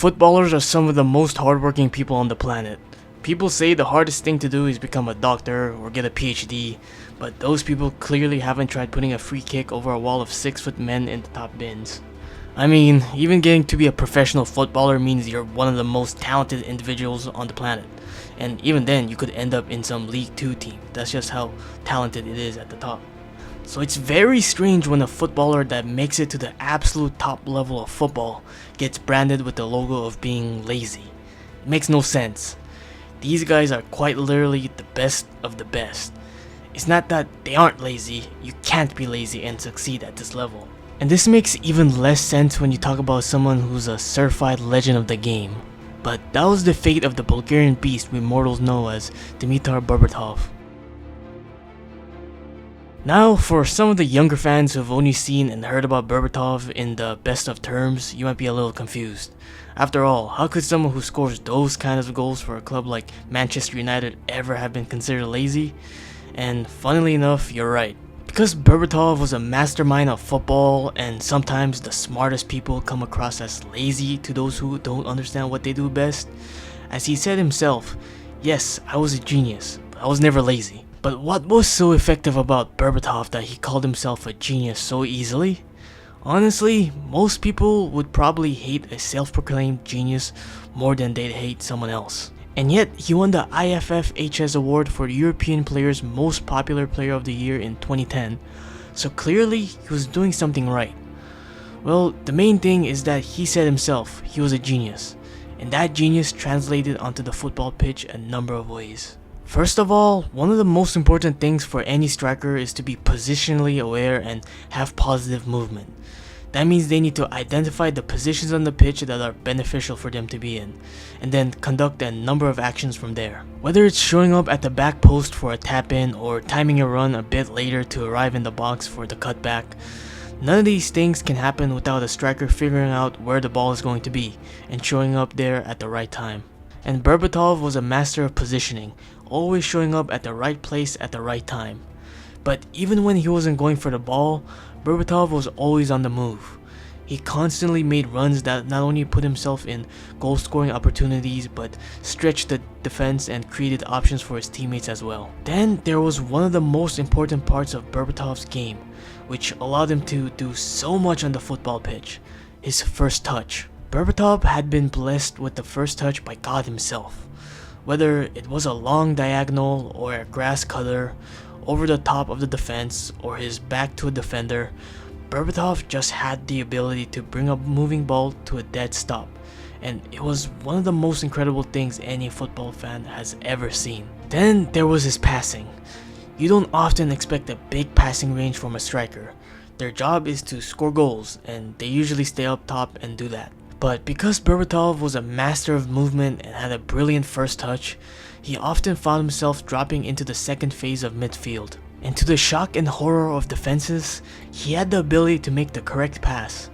Footballers are some of the most hardworking people on the planet. People say the hardest thing to do is become a doctor or get a PhD, but those people clearly haven't tried putting a free kick over a wall of 6-foot men in the top bins. I mean, even getting to be a professional footballer means you're one of the most talented individuals on the planet. And even then, you could end up in some League 2 team. That's just how talented it is at the top. So it's very strange when a footballer that makes it to the absolute top level of football gets branded with the logo of being lazy. It makes no sense. These guys are quite literally the best of the best. It's not that they aren't lazy, you can't be lazy and succeed at this level. And this makes even less sense when you talk about someone who's a certified legend of the game. But that was the fate of the Bulgarian beast we mortals know as Dimitar Berbatov. Now, for some of the younger fans who have only seen and heard about Berbatov in the best of terms, you might be a little confused. After all, how could someone who scores those kinds of goals for a club like Manchester United ever have been considered lazy? And funnily enough, you're right. Because Berbatov was a mastermind of football, and sometimes the smartest people come across as lazy to those who don't understand what they do best, as he said himself, yes, I was a genius, but I was never lazy. But what was so effective about Berbatov that he called himself a genius so easily? Honestly, most people would probably hate a self-proclaimed genius more than they'd hate someone else. And yet, he won the IFFHS award for European Player's Most Popular Player of the Year in 2010, so clearly he was doing something right. Well, the main thing is that he said himself he was a genius, and that genius translated onto the football pitch a number of ways. First of all, one of the most important things for any striker is to be positionally aware and have positive movement. That means they need to identify the positions on the pitch that are beneficial for them to be in, and then conduct a number of actions from there. Whether it's showing up at the back post for a tap-in or timing a run a bit later to arrive in the box for the cutback, none of these things can happen without a striker figuring out where the ball is going to be and showing up there at the right time. And Berbatov was a master of positioning, always showing up at the right place at the right time. But even when he wasn't going for the ball, Berbatov was always on the move. He constantly made runs that not only put himself in goal-scoring opportunities but stretched the defense and created options for his teammates as well. Then there was one of the most important parts of Berbatov's game, which allowed him to do so much on the football pitch: his first touch. Berbatov had been blessed with the first touch by God himself. Whether it was a long diagonal or a grass cutter, over the top of the defense or his back to a defender, Berbatov just had the ability to bring a moving ball to a dead stop, and it was one of the most incredible things any football fan has ever seen. Then there was his passing. You don't often expect a big passing range from a striker. Their job is to score goals, and they usually stay up top and do that. But because Berbatov was a master of movement and had a brilliant first touch, he often found himself dropping into the second phase of midfield. And to the shock and horror of defenses, he had the ability to make the correct pass.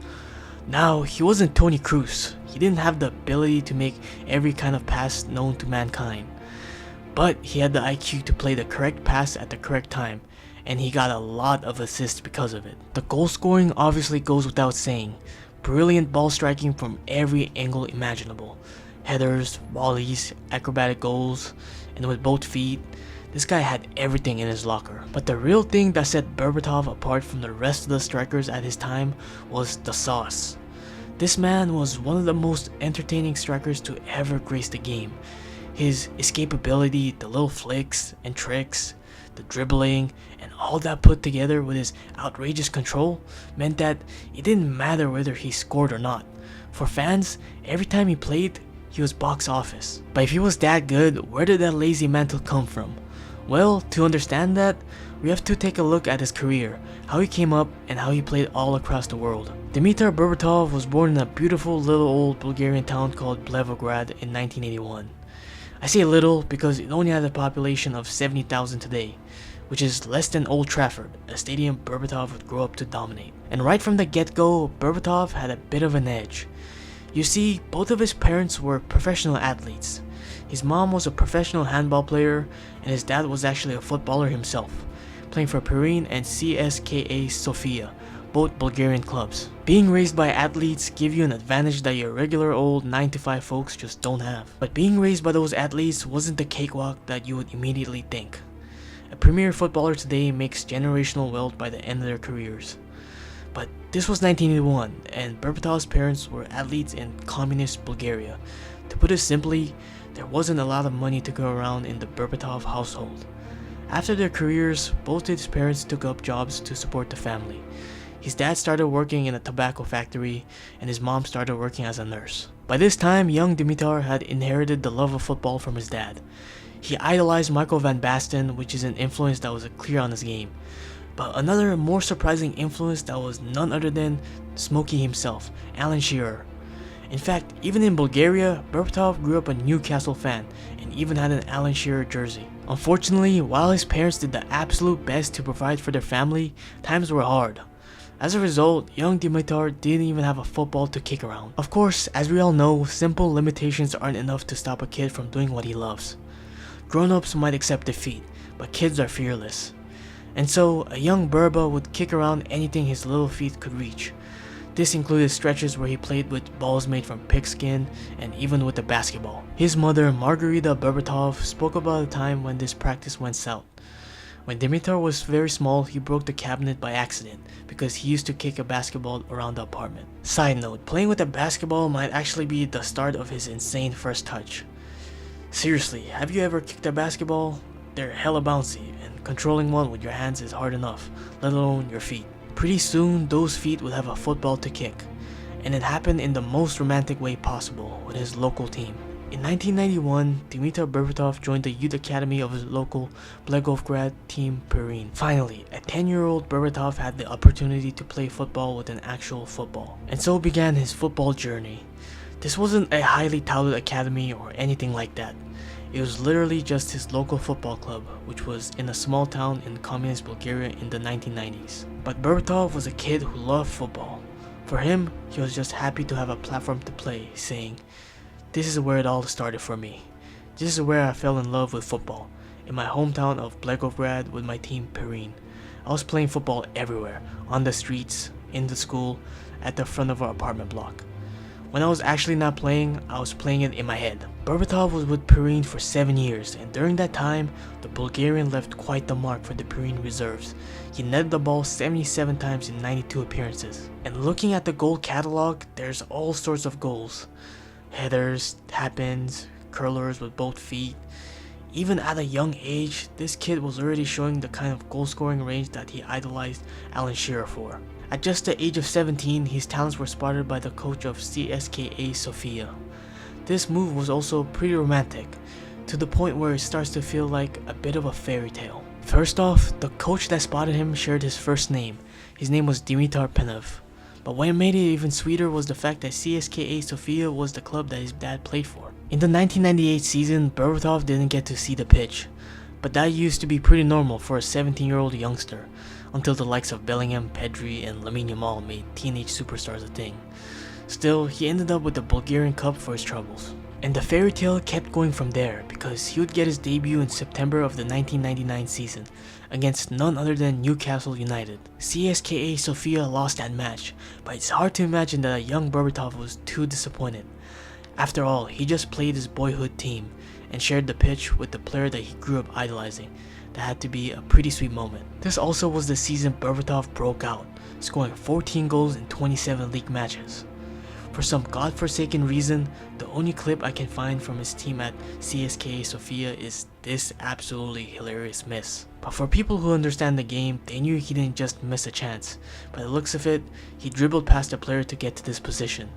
Now, he wasn't Toni Kroos. He didn't have the ability to make every kind of pass known to mankind. But he had the IQ to play the correct pass at the correct time, and he got a lot of assists because of it. The goal scoring obviously goes without saying. Brilliant ball striking from every angle imaginable. Headers, volleys, acrobatic goals, and with both feet, this guy had everything in his locker. But the real thing that set Berbatov apart from the rest of the strikers at his time was the sauce. This man was one of the most entertaining strikers to ever grace the game. His escapability, the little flicks and tricks, the dribbling, and all that put together with his outrageous control meant that it didn't matter whether he scored or not. For fans, every time he played, he was box office. But if he was that good, where did that lazy mantle come from? Well, to understand that, we have to take a look at his career, how he came up, and how he played all across the world. Dimitar Berbatov was born in a beautiful little old Bulgarian town called Leverkusen in 1981. I say little because it only has a population of 70,000 today, which is less than Old Trafford, a stadium Berbatov would grow up to dominate. And right from the get-go, Berbatov had a bit of an edge. You see, both of his parents were professional athletes. His mom was a professional handball player, and his dad was actually a footballer himself, playing for Pirin and CSKA Sofia, both Bulgarian clubs. Being raised by athletes give you an advantage that your regular old 9 to 5 folks just don't have. But being raised by those athletes wasn't the cakewalk that you would immediately think. A premier footballer today makes generational wealth by the end of their careers. But this was 1981, and Berbatov's parents were athletes in communist Bulgaria. To put it simply, there wasn't a lot of money to go around in the Berbatov household. After their careers, both his parents took up jobs to support the family. His dad started working in a tobacco factory, and his mom started working as a nurse. By this time, young Dimitar had inherited the love of football from his dad. He idolized Michael van Basten, which is an influence that was clear on his game. But another more surprising influence that was none other than Smokey himself, Alan Shearer. In fact, even in Bulgaria, Berbatov grew up a Newcastle fan and even had an Alan Shearer jersey. Unfortunately, while his parents did the absolute best to provide for their family, times were hard. As a result, young Dimitar didn't even have a football to kick around. Of course, as we all know, simple limitations aren't enough to stop a kid from doing what he loves. Grown-ups might accept defeat, but kids are fearless. And so, a young Berba would kick around anything his little feet could reach. This included stretches where he played with balls made from pigskin and even with a basketball. His mother, Margarita Berbatov, spoke about a time when this practice went south. When Dimitar was very small, he broke the cabinet by accident because he used to kick a basketball around the apartment. Side note, playing with a basketball might actually be the start of his insane first touch. Seriously, have you ever kicked a basketball? They're hella bouncy, and controlling one with your hands is hard enough, let alone your feet. Pretty soon, those feet would have a football to kick, and it happened in the most romantic way possible with his local team. In 1991, Dimitar Berbatov joined the youth academy of his local Blagovgrad team Pirin. Finally, a 10-year-old Berbatov had the opportunity to play football with an actual football, and so began his football journey. This wasn't a highly touted academy or anything like that. It was literally just his local football club, which was in a small town in communist Bulgaria in the 1990s. But Berbatov was a kid who loved football. For him, he was just happy to have a platform to play, saying, "This is where it all started for me. This is where I fell in love with football, in my hometown of Blagovgrad with my team Pirin. I was playing football everywhere, on the streets, in the school, at the front of our apartment block. When I was actually not playing, I was playing it in my head." Berbatov was with Pirin for 7 years, and during that time, the Bulgarian left quite the mark for the Pirin reserves. He netted the ball 77 times in 92 appearances. And looking at the goal catalog, there's all sorts of goals. Headers, tap-ins, curlers with both feet. Even at a young age, this kid was already showing the kind of goal-scoring range that he idolized Alan Shearer for. At just the age of 17, his talents were spotted by the coach of CSKA Sofia. This move was also pretty romantic, to the point where it starts to feel like a bit of a fairy tale. First off, the coach that spotted him shared his first name. His name was Dimitar Berbatov. But what made it even sweeter was the fact that CSKA Sofia was the club that his dad played for. In the 1998 season, Berbatov didn't get to see the pitch, but that used to be pretty normal for a 17-year-old youngster, until the likes of Bellingham, Pedri, and Lamine Yamal made teenage superstars a thing. Still, he ended up with the Bulgarian Cup for his troubles. And the fairy tale kept going from there, because he would get his debut in September of the 1999 season against none other than Newcastle United. CSKA Sofia lost that match, but it's hard to imagine that a young Berbatov was too disappointed. After all, he just played his boyhood team and shared the pitch with the player that he grew up idolizing. That had to be a pretty sweet moment. This also was the season Berbatov broke out, scoring 14 goals in 27 league matches. For some godforsaken reason, the only clip I can find from his team at CSKA Sofia is this absolutely hilarious miss. But for people who understand the game, they knew he didn't just miss a chance. By the looks of it, he dribbled past a player to get to this position.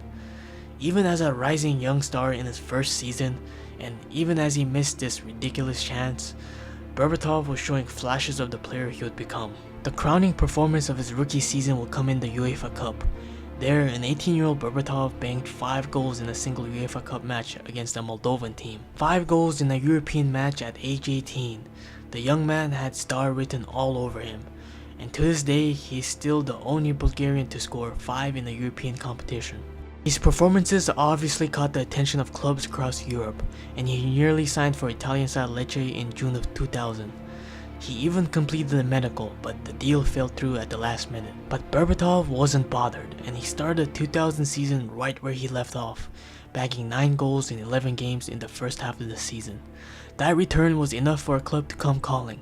Even as a rising young star in his first season, and even as he missed this ridiculous chance, Berbatov was showing flashes of the player he would become. The crowning performance of his rookie season will come in the UEFA Cup. There, an 18-year-old Berbatov banged 5 goals in a single UEFA Cup match against a Moldovan team. 5 goals in a European match at age 18. The young man had star written all over him, and to this day, he is still the only Bulgarian to score 5 in a European competition. His performances obviously caught the attention of clubs across Europe, and he nearly signed for Italian side Lecce in June of 2000. He even completed the medical, but the deal fell through at the last minute. But Berbatov wasn't bothered, and he started the 2000 season right where he left off, bagging 9 goals in 11 games in the first half of the season. That return was enough for a club to come calling,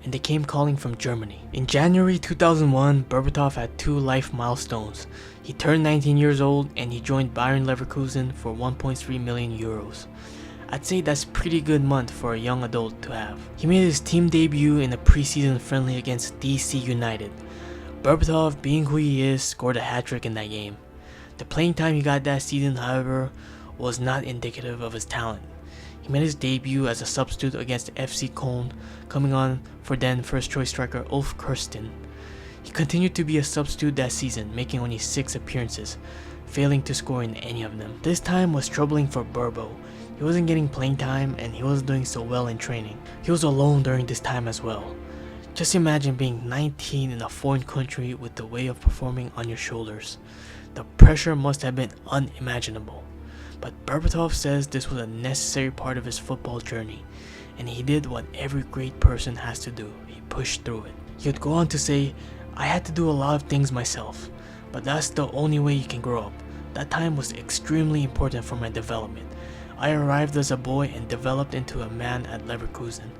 and they came calling from Germany. In January 2001, Berbatov had 2 life milestones. He turned 19 years old and he joined Bayern Leverkusen for 1.3 million euros. I'd say that's pretty good month for a young adult to have. He made his team debut in a preseason friendly against DC United. Berbatov, being who he is, scored a hat-trick in that game. The playing time he got that season, however, was not indicative of his talent. He made his debut as a substitute against FC Köln, coming on for then first-choice striker Ulf Kirsten. He continued to be a substitute that season, making only 6 appearances, failing to score in any of them. This time was troubling for Berbo. He wasn't getting playing time and he wasn't doing so well in training. He was alone during this time as well. Just imagine being 19 in a foreign country with the weight of performing on your shoulders. The pressure must have been unimaginable. But Berbatov says this was a necessary part of his football journey, and he did what every great person has to do. He pushed through it. He would go on to say, "I had to do a lot of things myself, but that's the only way you can grow up. That time was extremely important for my development. I arrived as a boy and developed into a man at Leverkusen.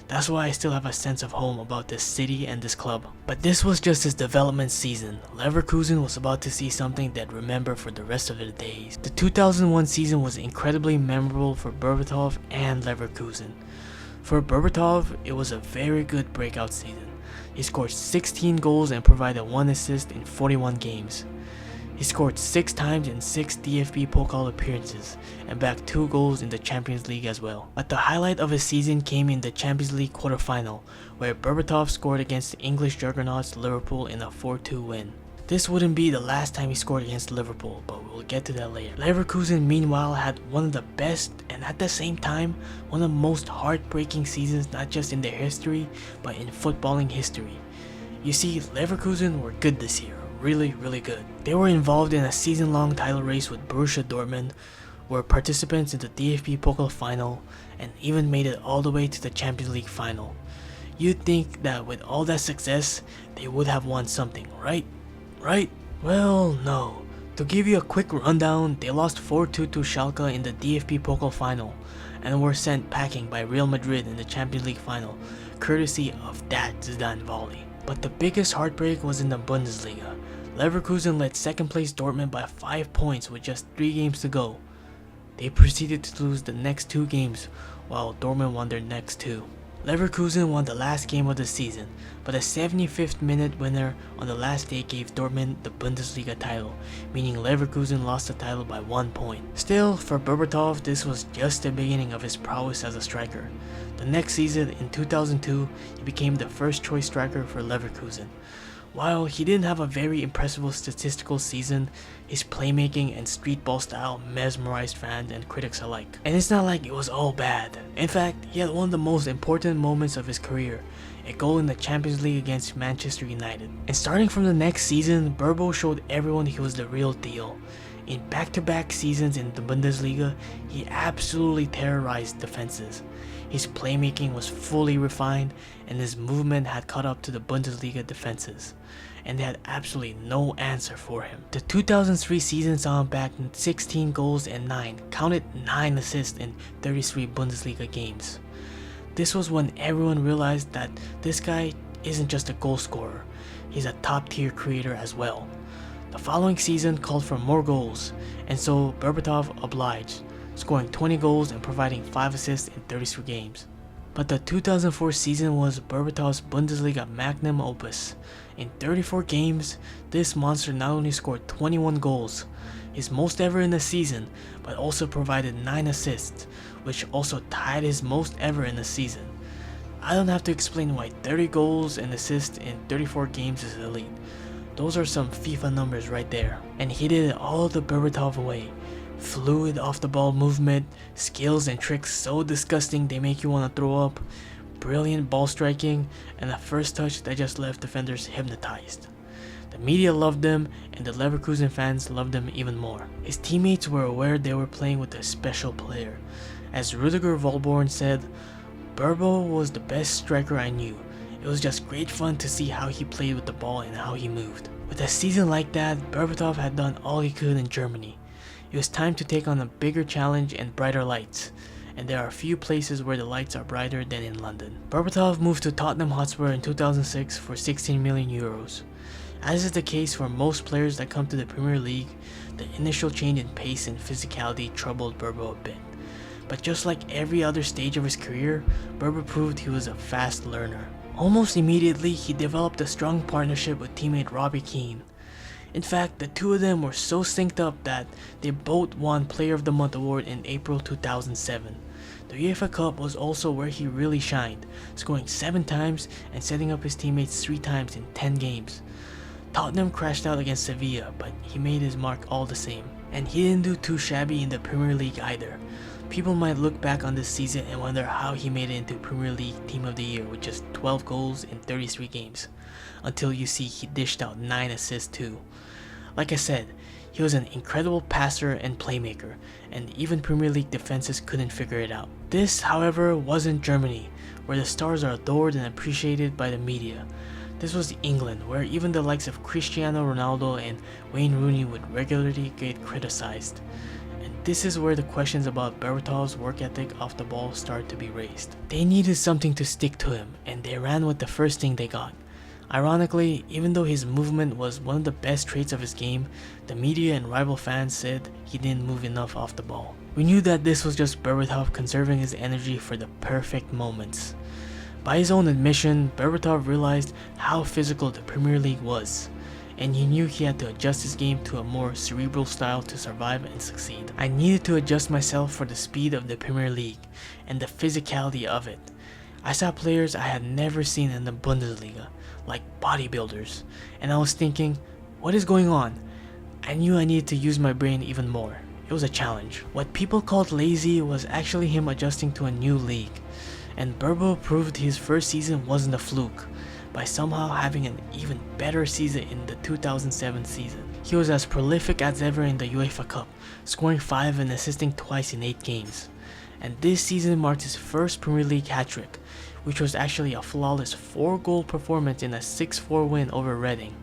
That's why I still have a sense of home about this city and this club." But this was just his development season. Leverkusen was about to see something they'd remember for the rest of their days. The 2001 season was incredibly memorable for Berbatov and Leverkusen. For Berbatov, it was a very good breakout season. He scored 16 goals and provided 1 assist in 41 games. He scored 6 times in 6 DFB Pokal appearances and bagged 2 goals in the Champions League as well. But the highlight of his season came in the Champions League quarterfinal, where Berbatov scored against the English juggernauts Liverpool in a 4-2 win. This wouldn't be the last time he scored against Liverpool, but we'll get to that later. Leverkusen meanwhile had one of the best and at the same time one of the most heartbreaking seasons, not just in their history but in footballing history. You see, Leverkusen were good this year. Really good. They were involved in a season-long title race with Borussia Dortmund, were participants in the DFB Pokal final, and even made it all the way to the Champions League final. You'd think that with all that success, they would have won something, right? Well, no. To give you a quick rundown, they lost 4-2 to Schalke in the DFB Pokal final, and were sent packing by Real Madrid in the Champions League final, courtesy of that Zidane volley. But the biggest heartbreak was in the Bundesliga. Leverkusen led second place Dortmund by 5 points with just 3 games to go. They proceeded to lose the next 2 games, while Dortmund won their next 2. Leverkusen won the last game of the season, but a 75th minute winner on the last day gave Dortmund the Bundesliga title, meaning Leverkusen lost the title by 1 point. Still, for Berbatov, this was just the beginning of his prowess as a striker. The next season, in 2002, he became the first choice striker for Leverkusen. While he didn't have a very impressive statistical season, his playmaking and street ball style mesmerized fans and critics alike. And it's not like it was all bad. In fact, he had one of the most important moments of his career, a goal in the Champions League against Manchester United. And starting from the next season, Berbo showed everyone he was the real deal. In back-to-back seasons in the Bundesliga, he absolutely terrorized defenses. His playmaking was fully refined and his movement had caught up to the Bundesliga defenses, and they had absolutely no answer for him. The 2003 season saw him back in 16 goals and 9 assists in 33 Bundesliga games. This was when everyone realized that this guy isn't just a goal scorer, he's a top tier creator as well. The following season called for more goals, and so Berbatov obliged, scoring 20 goals and providing 5 assists in 33 games. But the 2004 season was Berbatov's Bundesliga magnum opus. In 34 games, this monster not only scored 21 goals, his most ever in a season, but also provided 9 assists, which also tied his most ever in a season. I don't have to explain why 30 goals and assists in 34 games is elite. Those are some FIFA numbers right there. And he did it all the Berbatov way. Fluid off the ball movement, skills and tricks so disgusting they make you want to throw up, brilliant ball striking, and a first touch that just left defenders hypnotized. The media loved him and the Leverkusen fans loved him even more. His teammates were aware they were playing with a special player. As Rudiger Volborn said, "Berbo was the best striker I knew. It was just great fun to see how he played with the ball and how he moved. With a season like that, Berbatov had done all he could in Germany. It was time to take on a bigger challenge and brighter lights, and there are few places where the lights are brighter than in London. Berbatov moved to Tottenham Hotspur in 2006 for 16 million euros. As is the case for most players that come to the Premier League, the initial change in pace and physicality troubled Berbo a bit. But just like every other stage of his career, Berba proved he was a fast learner. Almost immediately, he developed a strong partnership with teammate Robbie Keane. In fact, the two of them were so synced up that they both won Player of the Month award in April 2007. The UEFA Cup was also where he really shined, scoring 7 times and setting up his teammates 3 times in 10 games. Tottenham crashed out against Sevilla, but he made his mark all the same. And he didn't do too shabby in the Premier League either. People might look back on this season and wonder how he made it into Premier League Team of the Year with just 12 goals in 33 games, until you see he dished out 9 assists too. Like I said, he was an incredible passer and playmaker, and even Premier League defenses couldn't figure it out. This, however, wasn't Germany, where the stars are adored and appreciated by the media. This was England, where even the likes of Cristiano Ronaldo and Wayne Rooney would regularly get criticized. And this is where the questions about Berbatov's work ethic off the ball start to be raised. They needed something to stick to him, and they ran with the first thing they got. Ironically, even though his movement was one of the best traits of his game, the media and rival fans said he didn't move enough off the ball. We knew that this was just Berbatov conserving his energy for the perfect moments. By his own admission, Berbatov realized how physical the Premier League was, and he knew he had to adjust his game to a more cerebral style to survive and succeed. I needed to adjust myself for the speed of the Premier League and the physicality of it. I saw players I had never seen in the Bundesliga, like bodybuilders, and I was thinking, what is going on? I knew I needed to use my brain even more. It was a challenge. What people called lazy was actually him adjusting to a new league. And Berbo proved his first season wasn't a fluke by somehow having an even better season in the 2007 season. He was as prolific as ever in the UEFA Cup, scoring 5 and assisting twice in 8 games. And this season marked his first Premier League hat-trick, which was actually a flawless 4-goal performance in a 6-4 win over Reading.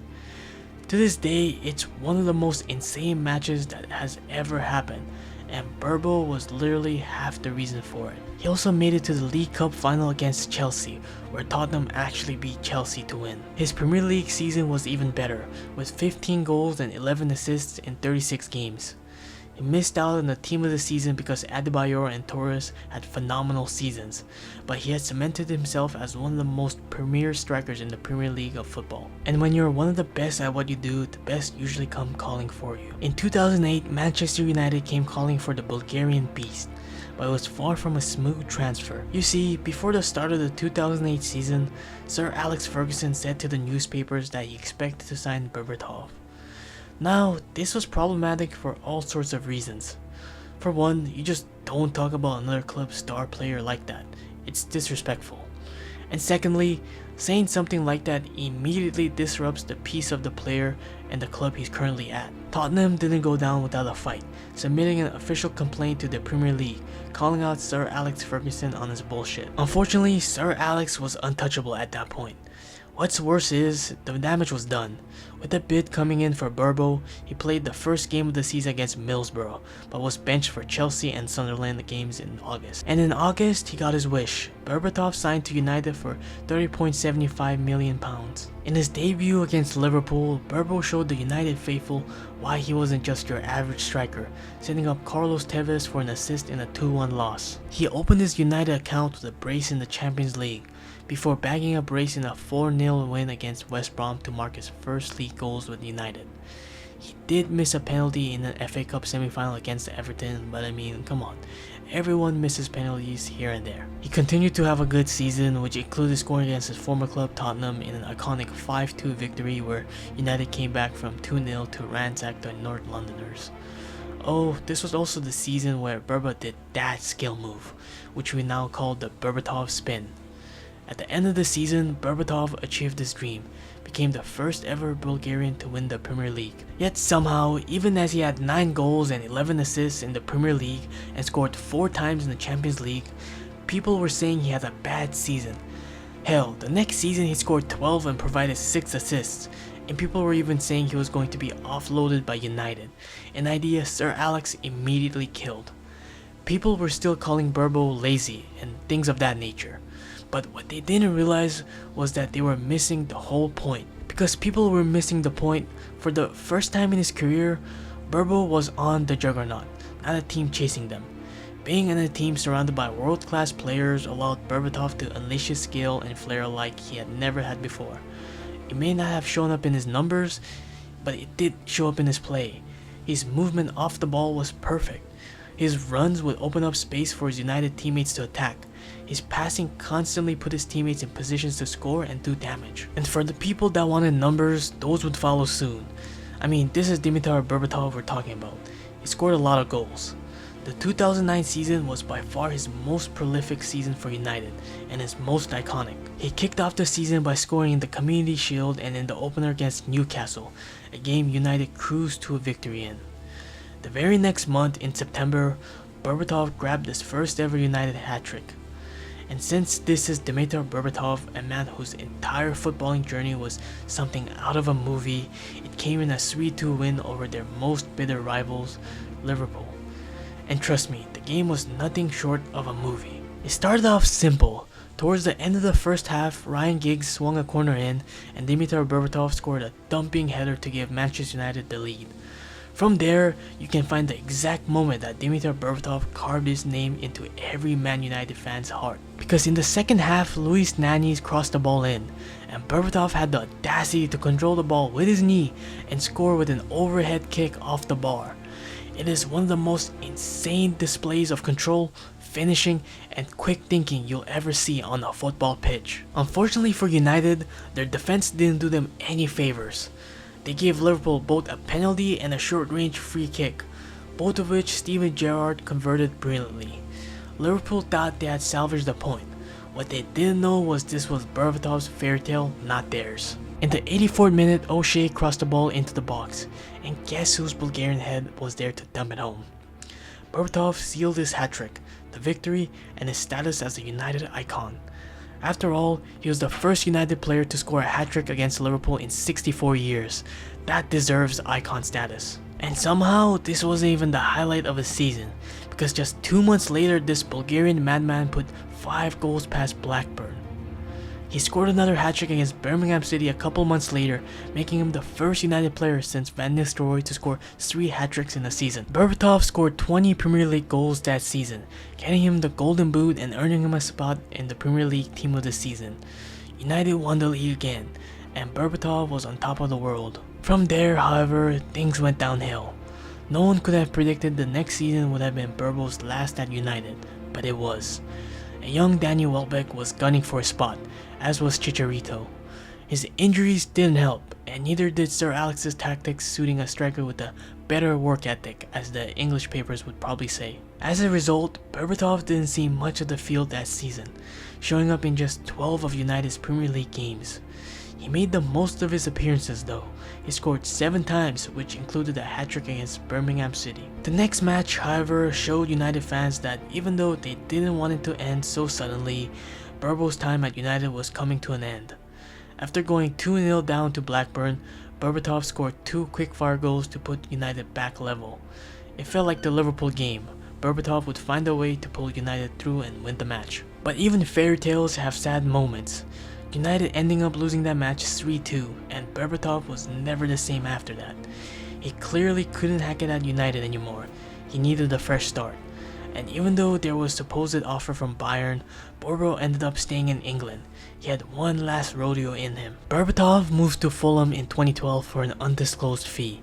To this day, it's one of the most insane matches that has ever happened, and Berbo was literally half the reason for it. He also made it to the League Cup final against Chelsea, where Tottenham actually beat Chelsea to win. His Premier League season was even better, with 15 goals and 11 assists in 36 games. He missed out on the team of the season because Adebayor and Torres had phenomenal seasons, but he had cemented himself as one of the most premier strikers in the Premier League of football. And when you're one of the best at what you do, the best usually come calling for you. In 2008, Manchester United came calling for the Bulgarian beast, but it was far from a smooth transfer. You see, before the start of the 2008 season, Sir Alex Ferguson said to the newspapers that he expected to sign Berbatov. Now, this was problematic for all sorts of reasons. For one, you just don't talk about another club's star player like that. It's disrespectful. And secondly, saying something like that immediately disrupts the peace of the player and the club he's currently at. Tottenham didn't go down without a fight, submitting an official complaint to the Premier League, calling out Sir Alex Ferguson on his bullshit. Unfortunately, Sir Alex was untouchable at that point. What's worse is, the damage was done. With the bid coming in for Berbo, he played the first game of the season against Middlesbrough, but was benched for Chelsea and Sunderland games in August. And in August, he got his wish. Berbatov signed to United for £30.75 million. In his debut against Liverpool, Berbo showed the United faithful why he wasn't just your average striker, setting up Carlos Tevez for an assist in a 2-1 loss. He opened his United account with a brace in the Champions League, before bagging a brace in a 4-0 win against West Brom to mark his first league goals with United. He did miss a penalty in an FA Cup semi-final against Everton, but I mean, come on, everyone misses penalties here and there. He continued to have a good season, which included scoring against his former club Tottenham in an iconic 5-2 victory where United came back from 2-0 to ransack the North Londoners. Oh, this was also the season where Berba did that skill move, which we now call the Berbatov Spin. At the end of the season, Berbatov achieved his dream, became the first ever Bulgarian to win the Premier League. Yet somehow, even as he had 9 goals and 11 assists in the Premier League and scored 4 times in the Champions League, people were saying he had a bad season. Hell, the next season he scored 12 and provided 6 assists, and people were even saying he was going to be offloaded by United, an idea Sir Alex immediately killed. People were still calling Berbo lazy and things of that nature, but what they didn't realize was that they were missing the whole point. Because people were missing the point, for the first time in his career, Berbo was on the juggernaut, not a team chasing them. Being in a team surrounded by world-class players allowed Berbatov to unleash his skill and flair like he had never had before. It may not have shown up in his numbers, but it did show up in his play. His movement off the ball was perfect. His runs would open up space for his United teammates to attack. His passing constantly put his teammates in positions to score and do damage. And for the people that wanted numbers, those would follow soon. I mean, this is Dimitar Berbatov we're talking about. He scored a lot of goals. The 2009 season was by far his most prolific season for United and his most iconic. He kicked off the season by scoring in the Community Shield and in the opener against Newcastle, a game United cruised to a victory in. The very next month, in September, Berbatov grabbed his first ever United hat-trick. And since this is Dimitar Berbatov, a man whose entire footballing journey was something out of a movie, it came in a 3-2 win over their most bitter rivals, Liverpool. And trust me, the game was nothing short of a movie. It started off simple. Towards the end of the first half, Ryan Giggs swung a corner in, and Dimitar Berbatov scored a dumping header to give Manchester United the lead. From there, you can find the exact moment that Dimitar Berbatov carved his name into every Man United fan's heart. Because in the second half, Luis Nani's crossed the ball in, and Berbatov had the audacity to control the ball with his knee and score with an overhead kick off the bar. It is one of the most insane displays of control, finishing, and quick thinking you'll ever see on a football pitch. Unfortunately for United, their defense didn't do them any favors. They gave Liverpool both a penalty and a short-range free kick, both of which Steven Gerrard converted brilliantly. Liverpool thought they had salvaged the point. What they didn't know was this was Berbatov's fairy tale, not theirs. In the 84th minute, O'Shea crossed the ball into the box, and guess whose Bulgarian head was there to dump it home? Berbatov sealed his hat-trick, the victory, and his status as a United icon. After all, he was the first United player to score a hat-trick against Liverpool in 64 years. That deserves icon status. And somehow, this wasn't even the highlight of his season, because just 2 months later, this Bulgarian madman put 5 goals past Blackburn. He scored another hat-trick against Birmingham City a couple months later, making him the first United player since Van Nistelrooy to score 3 hat-tricks in a season. Berbatov scored 20 Premier League goals that season, getting him the Golden Boot and earning him a spot in the Premier League Team of the Season. United won the league again, and Berbatov was on top of the world. From there, however, things went downhill. No one could have predicted the next season would have been Berbo's last at United, but it was. A young Danny Welbeck was gunning for a spot, as was Chicharito. His injuries didn't help, and neither did Sir Alex's tactics suiting a striker with a better work ethic, as the English papers would probably say. As a result, Berbatov didn't see much of the field that season, showing up in just 12 of United's Premier League games. He made the most of his appearances though. He scored 7 times, which included a hat-trick against Birmingham City. The next match, however, showed United fans that even though they didn't want it to end so suddenly, Berbo's time at United was coming to an end. After going 2-0 down to Blackburn, Berbatov scored 2 quick-fire goals to put United back level. It felt like the Liverpool game. Berbatov would find a way to pull United through and win the match. But even fairy tales have sad moments. United ending up losing that match 3-2, and Berbatov was never the same after that. He clearly couldn't hack it at United anymore. He needed a fresh start. And even though there was supposed offer from Bayern, Berbo ended up staying in England. He had one last rodeo in him. Berbatov moved to Fulham in 2012 for an undisclosed fee,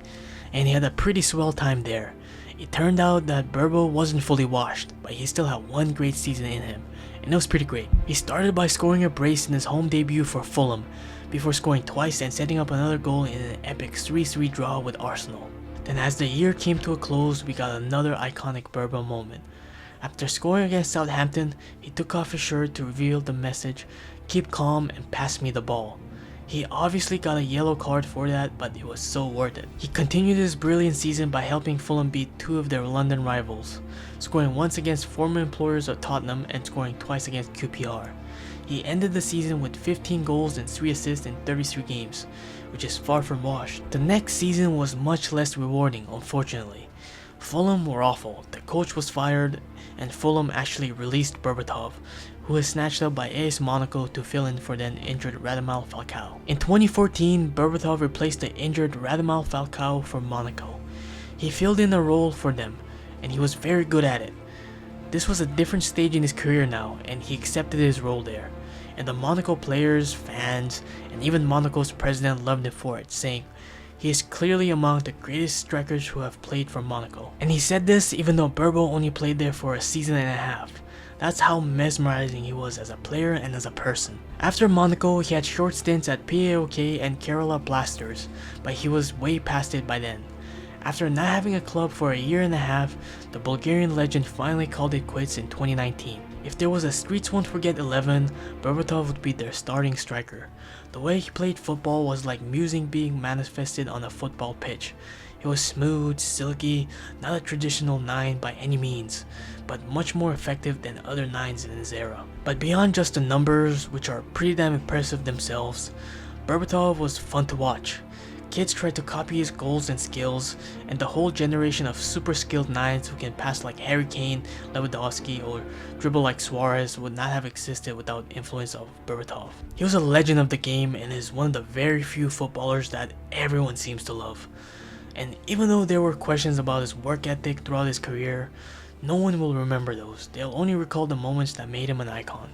and he had a pretty swell time there. It turned out that Berbo wasn't fully washed, but he still had one great season in him, and it was pretty great. He started by scoring a brace in his home debut for Fulham, before scoring twice and setting up another goal in an epic 3-3 draw with Arsenal. Then as the year came to a close, we got another iconic Berbo moment. After scoring against Southampton, he took off his shirt to reveal the message, "Keep calm and pass me the ball." He obviously got a yellow card for that, but it was so worth it. He continued his brilliant season by helping Fulham beat 2 of their London rivals, scoring once against former employers of Tottenham and scoring twice against QPR. He ended the season with 15 goals and 3 assists in 33 games, which is far from washed. The next season was much less rewarding, unfortunately. Fulham were awful, the coach was fired, and Fulham actually released Berbatov, who was snatched up by AS Monaco to fill in for then injured Radamel Falcao. In 2014, Berbatov replaced the injured Radamel Falcao for Monaco. He filled in a role for them, and he was very good at it. This was a different stage in his career now, and he accepted his role there. And the Monaco players, fans, and even Monaco's president loved him for it, saying, "He is clearly among the greatest strikers who have played for Monaco." And he said this even though Berbo only played there for a season and a half. That's how mesmerizing he was as a player and as a person. After Monaco, he had short stints at PAOK and Kerala Blasters, but he was way past it by then. After not having a club for a year and a half, the Bulgarian legend finally called it quits in 2019. If there was a Streets Won't Forget 11, Berbatov would be their starting striker. The way he played football was like music being manifested on a football pitch. It was smooth, silky, not a traditional 9 by any means, but much more effective than other 9s in his era. But beyond just the numbers, which are pretty damn impressive themselves, Berbatov was fun to watch. Kids tried to copy his goals and skills, and the whole generation of super skilled 9s who can pass like Harry Kane, Lewandowski, or dribble like Suarez would not have existed without the influence of Berbatov. He was a legend of the game and is one of the very few footballers that everyone seems to love. And even though there were questions about his work ethic throughout his career, no one will remember those. They'll only recall the moments that made him an icon.